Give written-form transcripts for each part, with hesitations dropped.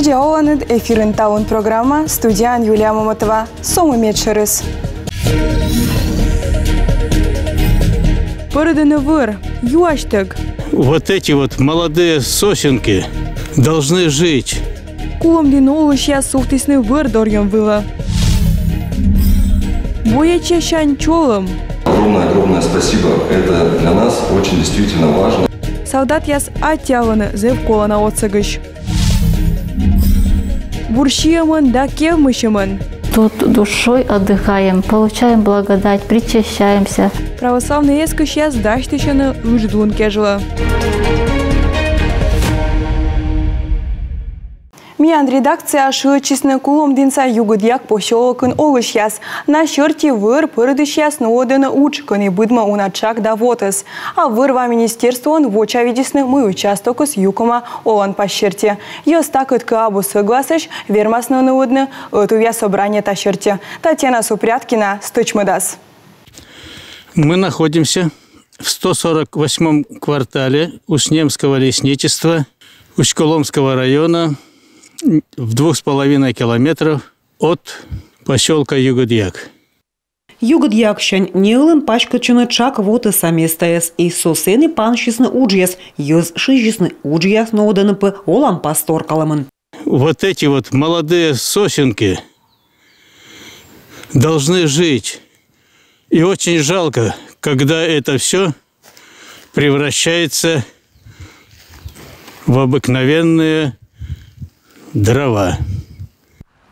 Студия Оланет эфирен таун программа студиян Юлия Мамотова. Сомы медшерес. Породный выр, юаштык. Вот эти вот молодые сосенки должны жить. Кулом динулы сейчас сухтисный выр дорьем было. Бояча шанчолом. Огромное спасибо. Это для нас очень действительно важно. Солдат яс оттяганы зевкола на отсагыш. Бурщиемын да кевмышемын. Тут душой отдыхаем, получаем благодать, причащаемся. Православный ескыш яс даштышаны уждун кежла. Миян редакция шычисны кулом динса югыдяк поселокын олыш яс. На шерти выр пырдыш яс нодыны учкын и быдма уначак да вотыс. А вырва министерствон воча видисны мы участокыс юкома олан по шерти. Ёс так ытка абу согласыш вермасно нудны этувя собрание та шерти. Татьяна Супряткина, Стычмыдас. Мы находимся в 148-м квартале Уснемского лесничества Усть-Коломского района, в 2,5 километров от поселка Югыдьяк. Югыдьякшан нелым пачкачыны чак вот и сами стаяс и сосены паншисны уджьяс, ёз шижисны уджьяс ноданы пы олам пасторкаламын. Вот эти вот молодые сосенки должны жить. И очень жалко, когда это все превращается в обыкновенные дрова.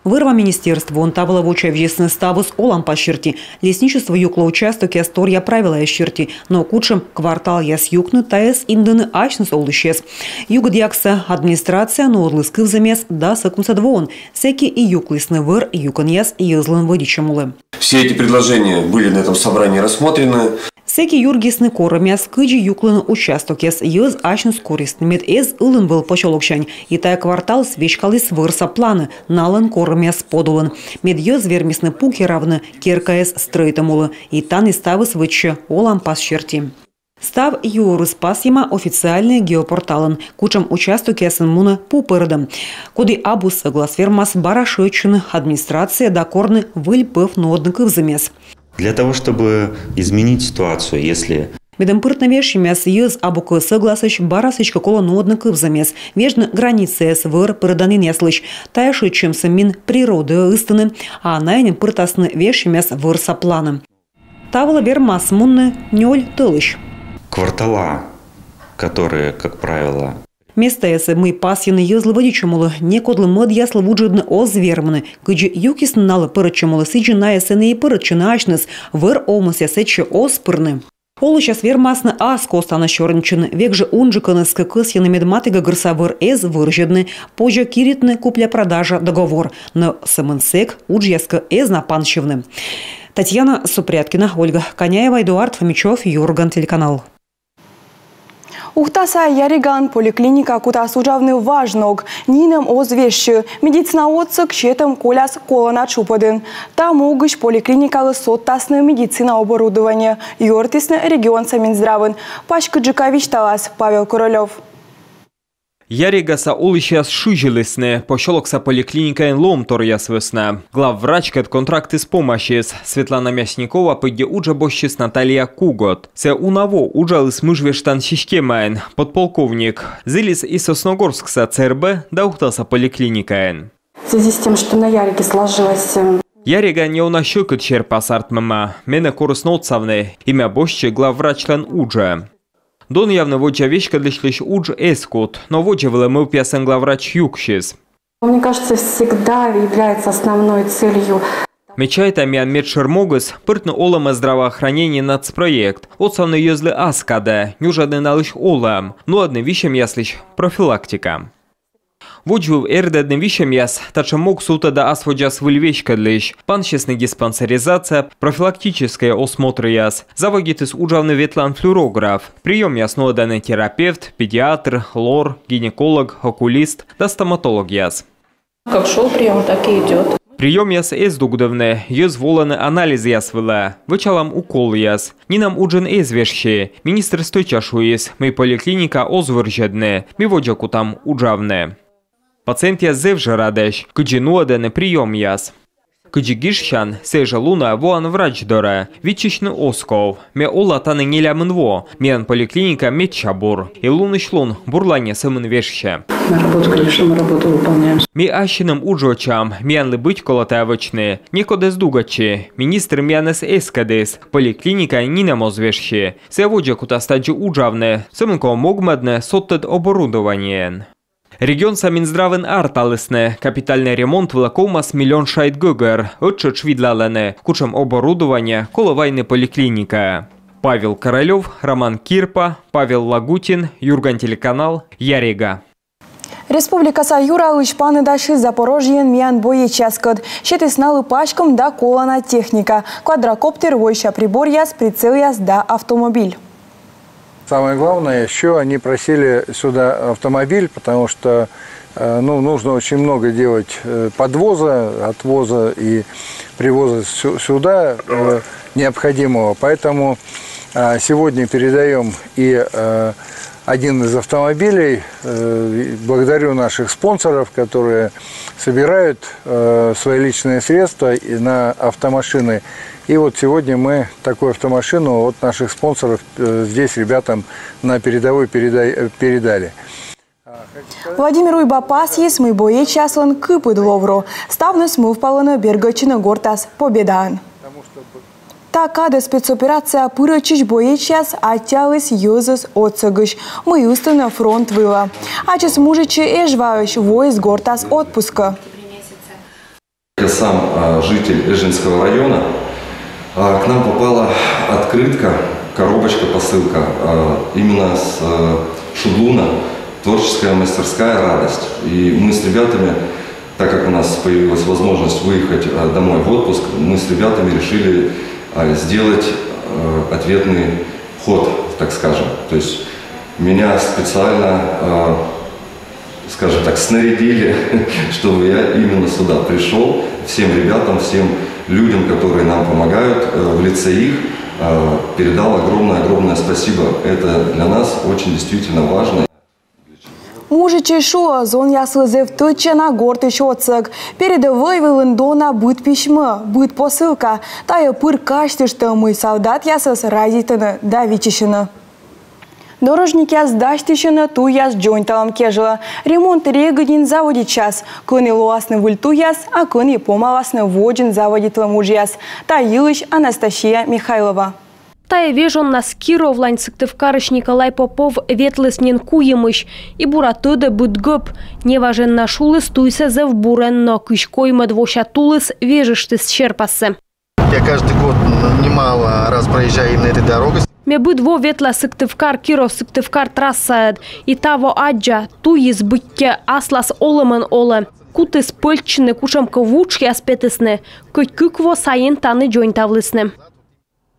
Вырва министерства он тавила воча весны ставус олам по черти. Лесничество юкло участок я сторья правила я черти, но кучем квартал яс юкны таес индыны ачныс олышес. Югыдьякса администрация нодлыскыв замес да сакнуса двон. Секи и юклысны выр юкан яс езлын водичемулы. Все эти предложения были на этом собрании рассмотрены. Секи юргисны коромяс кыджи юклын участок яс ез ачныс користмет эз ылын был поселокчань. И тая квартал свечкалыс вырса планы налын коромяс подулын. Мед ез вермисны пуки равны керкаес стройтамулы. И тан и ставыс вычы олам пас черти. Став юрыс пасима официальный геопорталын. Кучам участок ясын муна пупырдым. Куды абу соглас вермас барашечыны администрация докорны выльпыв нодныков замес. Для того, чтобы изменить ситуацию, если... Медемпыртна вешимяс ез абука согласыч барасычка кола нодныков замес. Вежны границы СВР пырданын яслыч. Таяши чем самин природы истины, а найнем пыртасны вешимяс вырса планы. Тавла вермас мунны нёль тылыч. Квартала, которые, как правило... Место эсы мы пасьяны езлы водичемулы, некодлы мод яслы вуджидны озверманы, кыджи юкисны налы пырычемулы сыджи на эсены и пырычыны ачныс, выр омыс ясечи оспырны. Олычас вермасны ас костаны чорнчыны, век же унжиканы скакысьяны медматыга гырса выр эз выржидны, позже киритны купля-продажа договор, но самынсек уджьяска эз напанщевны. Татьяна Супряткина, Ольга Коняева, Эдуард Фомичев, Юрган, телеканал. Ухтаса яриган поликлиника кутас ужавны важног. Нинам озвещу. Медицина отсык щетом коляс колона чупадын. Там угыш поликлиникалы соттасны медицина оборудование. Йортисны регион Саминздравын. Пашка Джикович Талас, Павел Королев. Яригаса улыщас шыжилысны, поселокса поликлиника лом торясвысна. Главврачка от контракты с помощью Светлана Мясникова пойде уже бощис Наталья Кугот. Се унаво ужалыс мыжвештан системаен, подполковник. Зылис из Сосногорскса ЦРБ да ухтаса поликлиника. В связи с тем, что на Яриге сложилось... Ярига не унащукет черпас артмама. Мене корысноцавны. Имя бощи главврачлан уже. Дон явно воча вещка длишлищ удж эскот, но воча выломыл пьясан главврач юкшис. Мне кажется, всегда является основной целью. Мечайта миан медшермогас пыртны олама здравоохранения нацпроект. Отсавны ёзлы аскада, нюжадны налыш олам, но одним вещем яслищ профилактика. Воджу эрдадным вещем яс, тача мог сута да асводжас выльвечка длищ, панчесный диспансеризация, профилактическая осмотр яс, заводитыс уджавный ветлан флюорограф, прием ясно данный терапевт, педиатр, лор, гинеколог, окулист, да стоматолог яс. Как шел прием, так и идет. Прием яс эздугдовне, ез воланы анализ яс вела, вычалам укол яс. Нинам уджен эзвешще, министр стойчашу ес, мы поликлиника озвыржедне, ми воджаку там уджавне. Пациент яс зевже радеш, кыджи нуадене прием яс. Кыджи гишчан, сежа луна воан врач доре, вичичны осков, ме улатаны нелямынво, мен поликлиника медчабур, и лунышлун бурлане сымын вешще. На работу, конечно, мы работу выполняем. Ми ащиным уджочам, мянлы быть колотавочны, никодес дугачи, министр мянес эскадес, поликлиника нинамозвешще, севоджа кутастаджи уджавне, сымынко могмадне соттед оборудование. Регион Саминздравен арталысне, капитальный ремонт влакомас миллион шайт гугер, отчет видлалене, кучем оборудования, коловайны поликлиника. Павел Королев, Роман Кирпа, Павел Лагутин, Юрган телеканал, Ярига. Республика Саюра ышпаны даши Запорожьен миян боечаскот. Щетесналы пачком да колана техника. Квадрокоптер войща прибор яс, прицел яс да автомобиль. Самое главное, еще они просили сюда автомобиль, потому что нужно очень много делать подвоза, отвоза и привоза сюда необходимого. Поэтому сегодня передаем и один из автомобилей. Благодарю наших спонсоров, которые собирают свои личные средства на автомашины. И вот сегодня мы такую автомашину от наших спонсоров здесь ребятам на передовой передали. Владимиру Ибапас есть мы боечаслан кыпы ловру. Ставны смыв палана бергачина гортас победан. Такада спецоперация пырачич боечас оттялась юзас отсагыш. Мы юсты на фронт выла. А час мужичи эжвающ войс гортас отпуска. Я сам житель Эжинского района. К нам попала открытка, коробочка, посылка именно с Шудлуна, творческая мастерская «Радость». И мы с ребятами, так как у нас появилась возможность выехать домой в отпуск, мы с ребятами решили сделать ответный ход, так скажем. То есть меня специально, скажем так, снарядили, чтобы я именно сюда пришел, всем ребятам, всем людям, которые нам помогают, в лице их передал огромное спасибо. Это для нас очень действительно важно. Мужичи шо, зон яслызев тыча на горты шоцик. Передовой вылындона быт письма, быт посылка. Тая пыр кашты, что мы солдат ясыз разитыны да вичишины. Дорожники яз даштишины ту яз джойнталам кежила. Ремонт регодин заводит час. Кыны луасны выльту яз, а кыны помаласны воджин заводитла муж яз. Таилыш Анастасия Михайлова. Тая вежон нас Кировлань Сыктывкарыш Николай Попов ветлыснен куемыш. И буратыды быт гөп. Неважен на шулыс туйса зев бурен, но кышкой двоща тулыс вежиштыс щерпасы. Я каждый год немало раз проезжаю на этой дороге. Ме быт во ветла Сыктывкар Киров Сыктывкар трасса. И того аджа туйыз бытте аслас олымын олы. Кутыс пыльчыны кушамка вучки аспетысны. Кыкво сайын таны джойнтавлысны.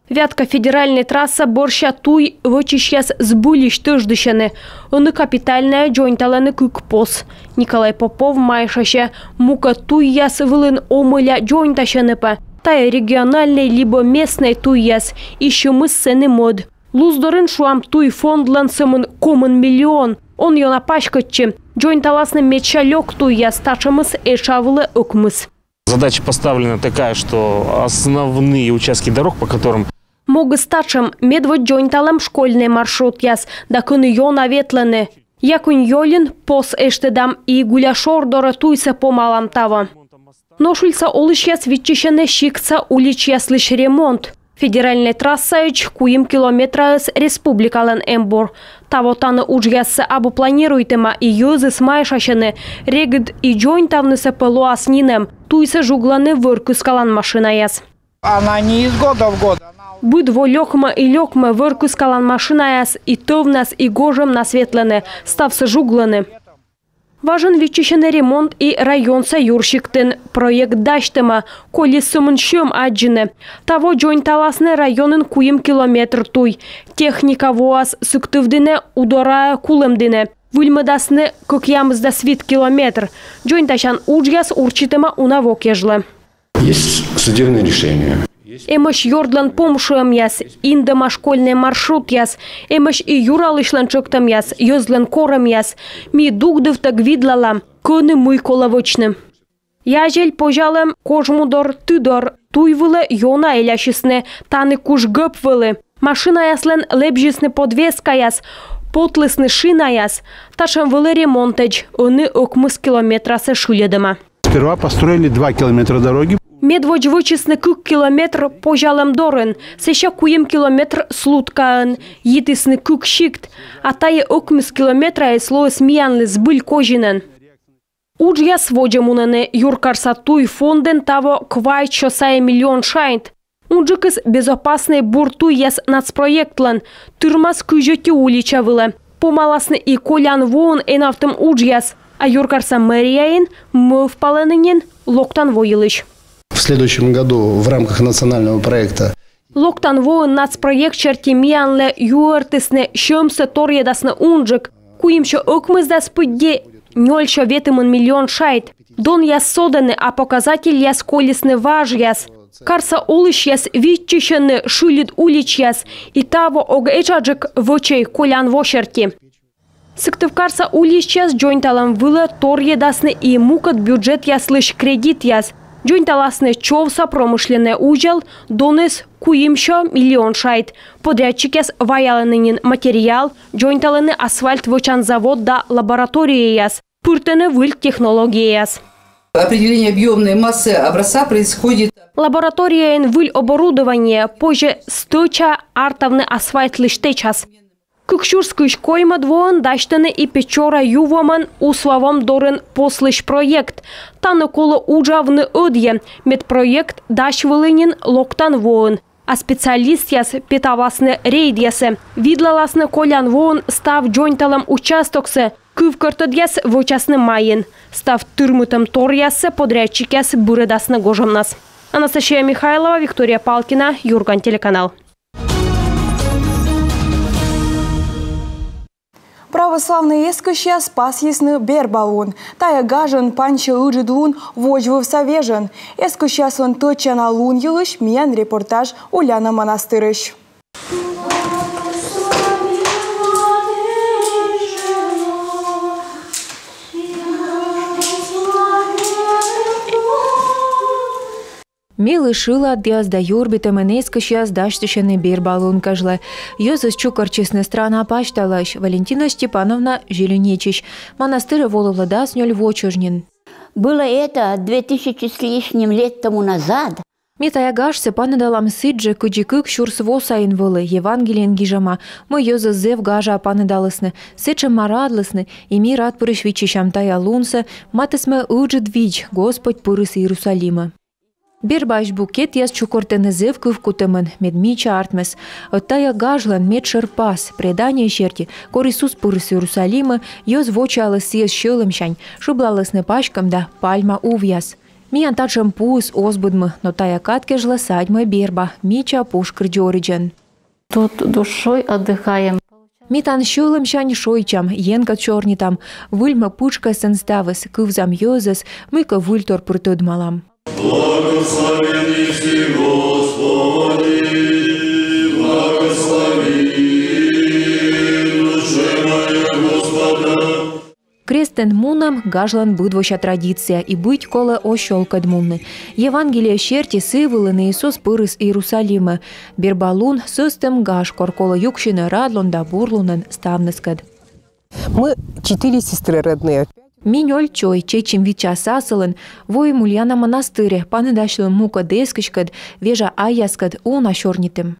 Вятка федеральная трасса борща туй вычищас сбылищ тыждыщаны. Он капитальная джойнталаны кыкпос. Николай Попов майшаще мука туй яс вылын омыля джойнтащаныпа. Тая региональной либо местной туй яс. Еще мы сцены мод. Луздорын шуам туй фондлан сымын комын миллион. Он ее напачкатчы. Джойнталасны мечалек туй яс тачамыс эшавылы окмыс. Задача поставлена такая, что основные участки дорог, по которым могы стачам медвод джойнталам школьный маршрут яс, да кыны йона ветланы. Якунь йолин пос эштедам и гуляшор дора туйса помалам тава. Ношульца олыш яс вичищене щикца улич яслыш ремонт. Федеральная трасса эч куим километра с республикален эмбор. Таво таны уж ясса абу планируйтема и юзы смайшащены регд и джойнтавны сапелу аснинем. Туйса жугланы выркускалан машина яс. Она не из года в год. Будво лёкма и лёкма выркускалан машина яс и товнас и гожем насветлены, стався жугланы. Важен вичищеный ремонт и район Саюрщиктен. Проект даштема, коли сумыншем аджины. Того джойнталасны районын куим километр туй. Техника воас сыктывдыне удорая кулымдыне. Выльмыдасны кокямызда свит километр. Джойнташан уджяс урчитема унавок ежлы. Есть судебное решение. Эмыш йордлан помшуем яс, индама школьный маршрут яс, эмыш и юралышлан чоктам яс, йозлан корам яс, ми дугдыв так видлала. Кыны мыйколовочны. Яжел пожалем кожмудор тыдор, туйвылы йона эляшисны, таны куш гөпвылы. Машина яслен лепжисны подвескаяс, потлысны шинаяс, ташем вылы ремонтеч, оны окмыс километрасы шуледыма. Сперва построили 2 километра дороги. Медвоч вычисны кык километр пожалем дорын, сеща куем километр слуткаын, етисны кык шикт, а тае окмыс километра слоя смиянлы сбыль кожинен. Уджья сводемунаны юркарса туй фонден того квай чосая миллион шайнт. Уджикыс безопасный бурту яс нацпроектлан, тюрмас кыжети улича вылы. Помаласны и колян воон энавтым уджьяс, а юркарса мэрияин мыв паленынен локтан воилыш. В следующем году в рамках национального проекта Локтан воон нацпроект чертимиянле юертысны шөмсы торьедасны унджик, куимшо окмыздас пыдде 0,1 миллион шайт. Дон яс соданы, а показатель яс колесны важ яс. Карса олыш яс витчищены шулит улич яс, и того ог эчаджик вочей колян вошерти. Сыктыв карса улич яс джойнталам вылы торьедасны и мукат бюджет яслыш кредит яс. Джойнталасны човса промышленный ужал, донес куимшо миллион шайт. Подрядчик яс ваяланынин материал, джойнталыны асфальт вочан завод да лаборатории яс. Пыртыны выль технологии яс. Определение объемной массы образца происходит. Лаборатория выль оборудование, позже стыча артовны асфальт лиштечас. Кыкшурскую койма двоен даштаны и печора ювоман условом дорен послыш проект. Таны коло уджавны ödje, медпроект даш вылынин локтан воен. А специалист яс петавасны рейд ясы. Видлаласны колян воен став джойнталам участоксы. Кывкыртыд яс вочасны майын. Став тырмытым тор ясы подрядчик яс бұрыдасны гожамнас. Анастасия Михайлова, Виктория Палкина, Юрган телеканал. Православный эскоща спас ясны бербалун. Тая гажен панча уджидлун вожвыв савежен. Эскоща сон точана лун елыш миян репортаж Уляна Монастырыш. Милы шила дязда юрбита менеска сейчас даштышаны бербалун кажла. Йозас чукарчесна страна пашталаш. Валентина Степановна Желенечич. Монастырь Воловлада снёль вочужнин. Было это 2000 с лишним лет тому назад. Митая гашся панедалам сыджи кыджикык шурсво сайын вылы. Евангелиен гижама. Мы йозас зев гажа панедалысны. Сычем марадлысны. И ми рад пырыш вичишам тая лунса. Матысмы уджид вич. Господь пырыс Иерусалима. Бербаш букет яс чукортены зев кывкутымын, медмича артмес. Оттая гажлан мед шерпас, предание щерти, кор Иисус пырыс Иерусалима, йоз вочалы сиес шылымшань, шублалысны пашкам да пальма увяз. Миян тачем пуыс озбудмы, но тая каткежла садьмы берба, мича пушкр джориджен. Тут душой отдыхаем. Митан шылымшань шойчам, енка чорнитам, выльма пучка сенставыс, кывзам йозас, мыка вультор пыртуд малам. Благословен Иси Господи, благослови душе моя Господа. Крестен мунам гажлан будвоща традиция и быть коло ощелкад мунны. Евангелие щерти сывылы на Иисус пырыс Иерусалима. Бербалун сыстем гаж коркола юкшина радлон да бурлунен ставныскад. Мы 4 сестры родные. Минёль чой, чечим вича сасылын, вой Ульяна монастыре, паныдашлы мука дескачкад, вежа аяскад уна шорнитым.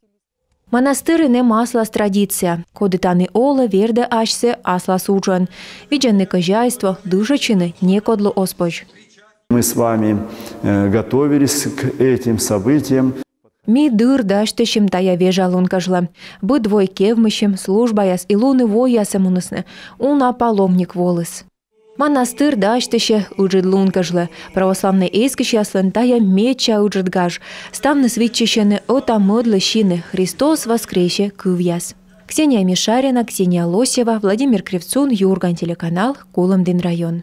Монастыры не маслас традиция, кодытаны ола верде ашсе асла суджан, виджанны хозяйство, дышачины некодлу оспож. Мы с вами готовились к этим событиям. Ми дыр даштышим тая вежа лункажла, бы двой кевмышим, службаяс и луны воясам унысны, уна паломник волос. Монастырь даштыше уджид лункажла, православный эскиш яслан тая меча уджид гаж, ставны свитчищены ота мыдлы щины, Христос воскресе кывьяс. Ксения Мишарина, Ксения Лосева, Владимир Кривцун, Юрган телеканал, Кулымдин район.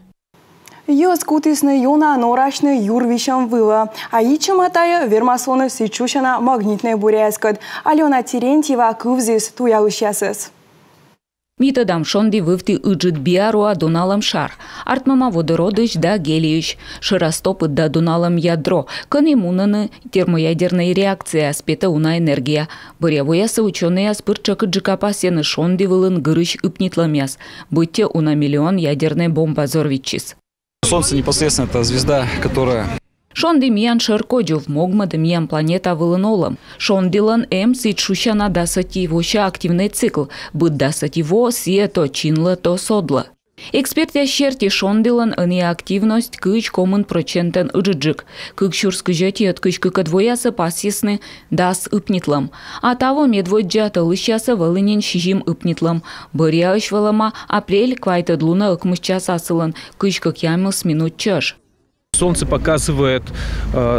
Йоз кутысны юна норашны юрвищам выла, а ичем атая вермасоны сычушана магнитный буряскад. Алена Терентьева кывзис туялышясыз. Митадам шонди вывти ыджит биаруа доналам шар, артмама водородыш да гелиюш, широстопыт да доналам ядро, канемунаны термоядерная реакция аспета уна энергия. Борявоясы ученые аспырчак джикапасены шонди вылын гырыш ипнитламяс, будьте уна миллион ядерная бомба зорвичис. Солнце непосредственно это звезда, которая... Шонди миян шеркоджув могмады миян планета вылынолам. Шондилан сит шущана дасати воша активный цикл, быт дасати во сие то чинла, то содла. Эксперт ящерти шондилан ани активность кыч комын процентен ыджыджик, кык шурскыжети от кыч кыкадвоясы пасисны дас ипнитлам. А того медводжата лыщаса вылынен шижим ипнитлам. Быряыш валама апрель квайтадлуна ыкмышчас асылан, кыч как ямилс минут чаш. Солнце показывает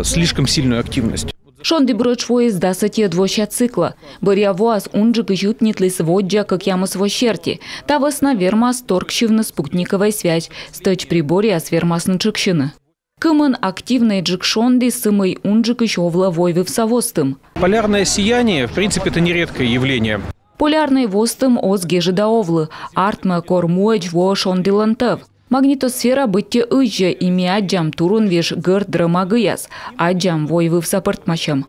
слишком сильную активность. Шонди брочвоис дасати двоща цикла. Борявоас унджик жутнитлис воджа, как ямус вощерти. Та весна вермас торгшивна спутниковая связь. Сточ приборе ас вермас начекшина. Кымын активный джик шонди сымый унджик еще овлавойвы в савостым. Полярное сияние, в принципе, это нередкое явление. Полярный востым оз гежедаовлы. Артма кормуэч во шондилантов. Магнитосфера бытте ыжа ими аджам турун веш гыр драмагыяс, аджам войвы в сапортмачам.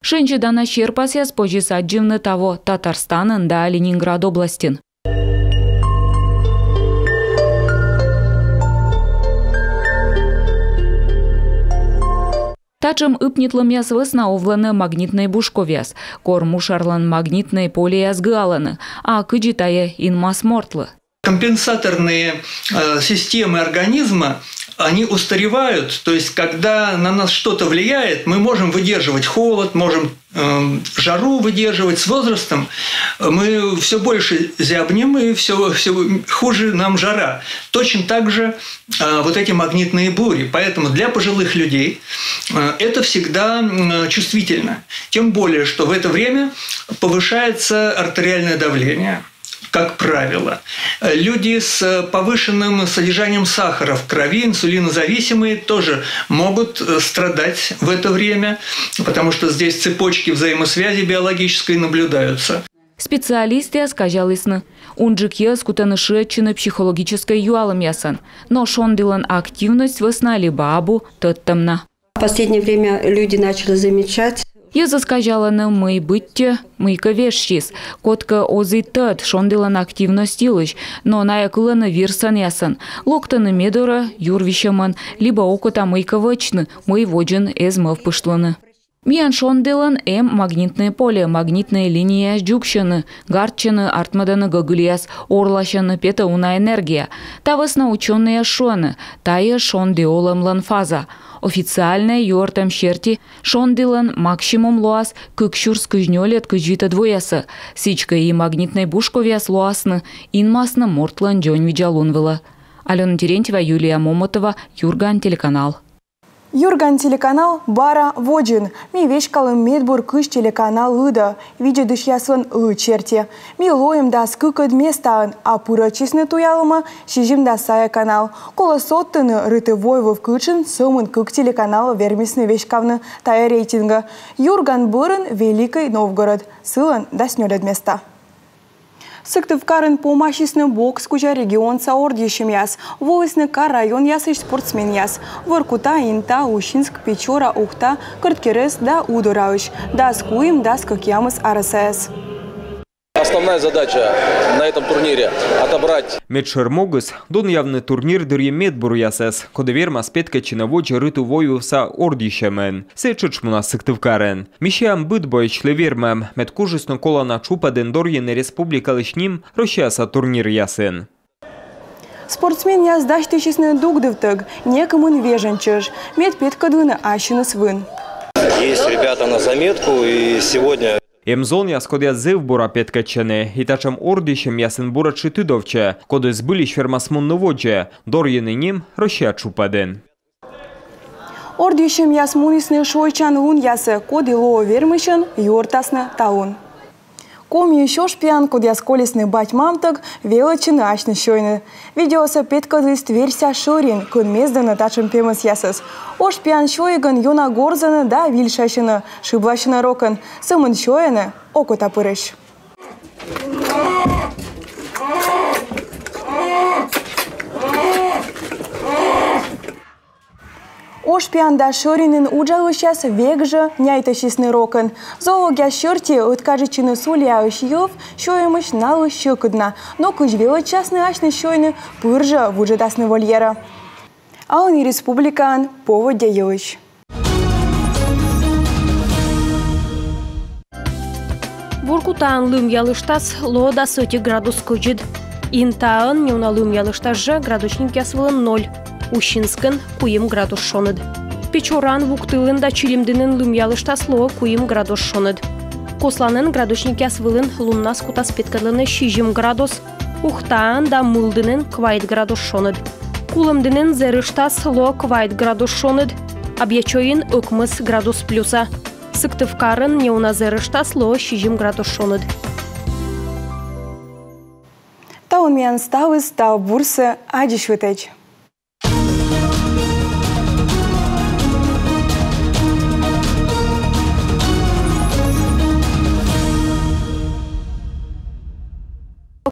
Шенче дана шерпасяс позис аджимны того Татарстанын да Ленинград областин. Тачым ипнитлымяс весна овланы магнитный бушковяс, корму шарлан магнитный поле галаны, а кыджитая инмас мортлы. Компенсаторные системы организма, они устаревают, то есть когда на нас что-то влияет, мы можем выдерживать холод, можем жару выдерживать. С возрастом мы все больше зябнем и все хуже нам жара. Точно так же вот эти магнитные бури. Поэтому для пожилых людей это всегда чувствительно. Тем более, что в это время повышается артериальное давление. Как правило, люди с повышенным содержанием сахара в крови, инсулинозависимые, тоже могут страдать в это время, потому что здесь цепочки взаимосвязи биологической наблюдаются. Специалисты сказалисны. Унджик скутанышечины психологической юалом ясан, но шондилан активность весна либо абу таттамна. В последнее время люди начали замечать. Я заскажала на мой бытте, мойка вещис, котка озы тат, шондилан активность илыш, но на якулана вирсан ясан, локтаны медора, юрвищаман, либо окота мойка вочны, мой воджен эзмов пышланы. Миян шондилан магнитное поле, магнитная линия джукшаны, гарчаны, артмаданы гагылияс, орлашаны пета уна энергия. Та весна ученые шоны, тая шондиолам ланфаза. Официальная юртам щерти шондилан максимум лоас кыкшурс кыжнёлет кыжвита двоясы. Сичка и магнитной бушковяс лоасны, инмасны мортлан джонь виджалунвыла. Алена Терентьева, Юлия Момотова, Юрган телеканал. Юрган телеканал бара воджин. Ми вешкалым медбур кыш телеканал лыда. Видео дышьясын лы черти. Ми лоем да скыкад местаан, а пура честны туялыма шижим да сая канал. Кола соттыны рыты войвы вкычын сымын кык телеканала вермисны вешкавны тая рейтинга. Юрган бырын Великий Новгород. Сылан да снёдет места. Сыктывкарын помощисны бокс куча регион саордищем яс, волысны кар район ясыш спортсмен яс, Воркута, Инта, Ущинск, Печора, Ухта, Кырткерес да Удурауш, да скуем да скакьямыс РСС. Основная задача на этом турнире – отобрать. Медшермогыс дон явный турнир дырье медбур ясес, кодеверма спетка чиновоча рыту вою са ордищемен. Сечучмуна Сыктывкарен. Мишиам быт бойч левермем, медкужесно кола на чупа дендорьене республика лишним, рощаса турнир ясен. Спортсмен яс дащтычесны дугдывтык, некомын веженчыш, медпеткадыны ащыныс вын. Есть ребята на заметку, и сегодня... Емзон яскодя зев бура петкачене, и тачам ордищем ясен бура читыдовче, коды сбылищ фермасмон новодже, дорьены ним роща чупаден. Ордищем яс мунисны шойчан лун ясы, коды лоо вермышен, юртасны таун. Коми еще шпиан, код яс колесны бать мамтык, велочыны ачны шойны. Видеосы петкадыст верся шорин, кын мезданы тачым пемыс ясыс. О шпиан шойган юна горзаны да вильшашыны, шыблашыны рокын, сымын шойны, око тапырыш. Ошпианда шоринын уджалышас векжа няйташисны рокын. Зоология шорти откажечины сулия ышьев, шоемыш налы щекудна, но кыжвела частны ашны шойны пыржа вуджедасны вольера. Ални республикан поводя елыш. Воркутаан лым ялыштас лода 30 градус көжід. Интаан неуна лым ялыштас градусник ясвылын 0. Ущинскін куым градус шоныд. Печоран вуктылын да чилимдінін лым ялыштас ло куым градус шоныд. Косланын градусник ясвылын луннас кутас петкалыны 60 градус. Ухтаан да мылдынын квайт градус шоныд. Кулымдынын зерыштас ло квайт градус шоныд. Объячойын ыкмыс градус плюса. Сыктывкарын неуна зерыштас ло 60 градус шоныд. Таун мен ставыз та бурсы адишвытеч.